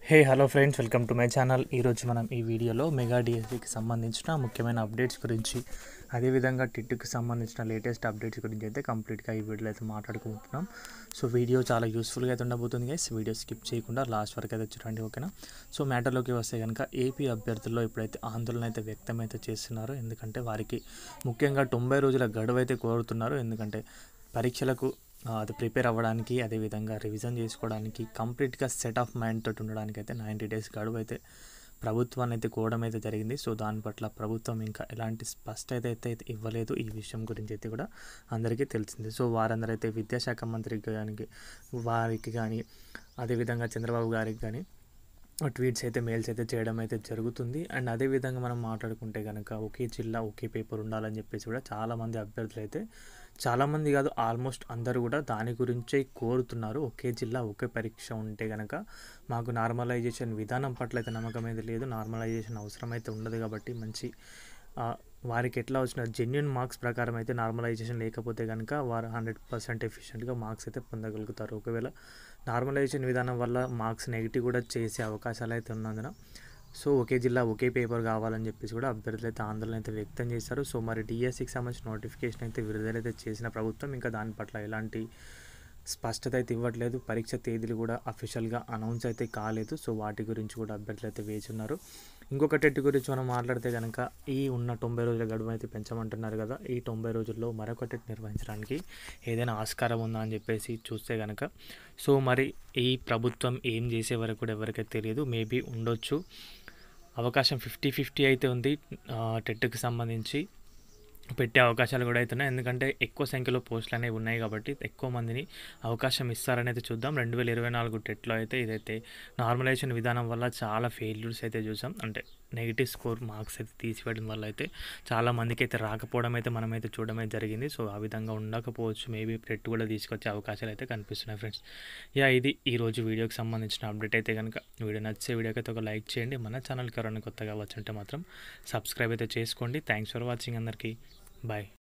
Hello friends, welcome to my channel. ఈరోజు మనం ఈ వీడియోలో మెగా డిఎస్సికి సంబంధించిన ముఖ్యమైన అప్డేట్స్ గురించి, అదేవిధంగా టిట్కి సంబంధించిన లేటెస్ట్ అప్డేట్స్ గురించి అయితే కంప్లీట్గా ఈ వీడియోలో అయితే మాట్లాడుకుంటున్నాం. సో వీడియో చాలా యూస్ఫుల్గా అయితే ఉండబోతుంది గైస్. వీడియో స్కిప్ చేయకుండా లాస్ట్ వరకు అయితే చూడండి, ఓకేనా? సో మ్యాటర్లోకి వస్తే కనుక ఏపీ అభ్యర్థుల్లో ఇప్పుడైతే ఆందోళన అయితే వ్యక్తం అయితే చేస్తున్నారు. ఎందుకంటే వారికి ముఖ్యంగా 90 రోజుల గడువు అయితే కోరుతున్నారు. ఎందుకంటే పరీక్షలకు అది ప్రిపేర్ అవ్వడానికి, అదేవిధంగా రివిజన్ చేసుకోవడానికి, కంప్లీట్గా సెట్ ఆఫ్ మైండ్ తోటి ఉండడానికి అయితే 90 డేస్ గడువు అయితే ప్రభుత్వాన్ని అయితే కోవడం అయితే జరిగింది. సో దాని పట్ల ప్రభుత్వం ఇంకా ఎలాంటి స్పష్టత అయితే ఇవ్వలేదు. ఈ విషయం గురించి అయితే కూడా అందరికీ తెలిసింది. సో వారందరైతే విద్యాశాఖ మంత్రికి కానీ, వారికి కానీ, అదేవిధంగా చంద్రబాబు గారికి కానీ ట్వీట్స్ అయితే, మెయిల్స్ అయితే చేయడం అయితే జరుగుతుంది. అండ్ అదేవిధంగా మనం మాట్లాడుకుంటే కనుక ఒకే జిల్లా ఒకే పేపర్ ఉండాలని చెప్పేసి కూడా చాలామంది అభ్యర్థులు అయితే, చాలామంది కాదు ఆల్మోస్ట్ అందరూ కూడా దాని గురించే కోరుతున్నారు. ఒకే జిల్లా ఒకే పరీక్ష ఉంటే కనుక మాకు నార్మలైజేషన్ విధానం పట్ల అయితే నమ్మకం అయితే లేదు. నార్మలైజేషన్ అవసరం అయితే ఉండదు కాబట్టి మంచి వారికి ఎట్లా వచ్చిన జెన్యున్ మార్క్స్ ప్రకారం అయితే నార్మలైజేషన్ లేకపోతే కనుక వారు 100% ఎఫిషియెంట్గా మార్క్స్ అయితే పొందగలుగుతారు. ఒకవేళ నార్మలైజేషన్ విధానం వల్ల మార్క్స్ నెగిటివ్ కూడా చేసే అవకాశాలు అయితే ఉన్నందున సో ఒకే జిల్లా ఒకే పేపర్ కావాలని చెప్పేసి కూడా అభ్యర్థులు అయితే ఆందోళన అయితే వ్యక్తం చేశారు. సో మరి డిఎస్సికి సంబంధించిన నోటిఫికేషన్ అయితే విడుదలైతే చేసిన ప్రభుత్వం ఇంకా దాని పట్ల ఎలాంటి స్పష్టత అయితే ఇవ్వట్లేదు. పరీక్ష తేదీలు కూడా అఫీషియల్గా అనౌన్స్ అయితే కాలేదు. సో వాటి గురించి కూడా అభ్యర్థులు అయితే వేచి ఉన్నారు. ఇంకొక టెట్ గురించి మనం మాట్లాడితే కనుక ఈ ఉన్న 90 రోజుల గడువు అయితే పెంచమంటున్నారు కదా. ఈ 90 రోజుల్లో మరొక టెట్ నిర్వహించడానికి ఏదైనా ఆస్కారం ఉందా అని చెప్పేసి చూస్తే కనుక సో మరి ఈ ప్రభుత్వం ఏం చేసే వరకు కూడా ఎవరికైతే తెలియదు. మేబీ ఉండొచ్చు, అవకాశం 50-50 అయితే ఉంది. టెట్కి సంబంధించి పెట్టే అవకాశాలు కూడా అవుతున్నాయి. ఎందుకంటే ఎక్కువ సంఖ్యలో పోస్టులు అనేవి ఉన్నాయి కాబట్టి ఎక్కువ మందిని అవకాశం ఇస్తారనేది చూద్దాం. 2024 టెట్లో అయితే ఇదైతే నార్మలైజేషన్ విధానం వల్ల చాలా ఫెయిల్యూర్స్ అయితే చూసాం. అంటే నెగిటివ్ స్కోర్ మార్క్స్ అయితే తీసివేయడం వల్ల అయితే చాలా మందికి అయితే రాకపోవడం అయితే మనమైతే చూడడమే జరిగింది. సో ఆ విధంగా ఉండకపోవచ్చు, మేబీ టెట్ కూడా తీసుకొచ్చే అవకాశాలు అయితే కనిపిస్తున్నాయి ఫ్రెండ్స్. ఇది ఈరోజు వీడియోకి సంబంధించిన అప్డేట్ అయితే కనుక వీడియో నచ్చే వీడియోకి అయితే ఒక లైక్ చేయండి. మన ఛానల్కి ఎవరైనా కొత్తగా వచ్చుంటే మాత్రం సబ్స్క్రైబ్ అయితే చేసుకోండి. థ్యాంక్స్ ఫర్ వాచింగ్ అందరికీ. Bye.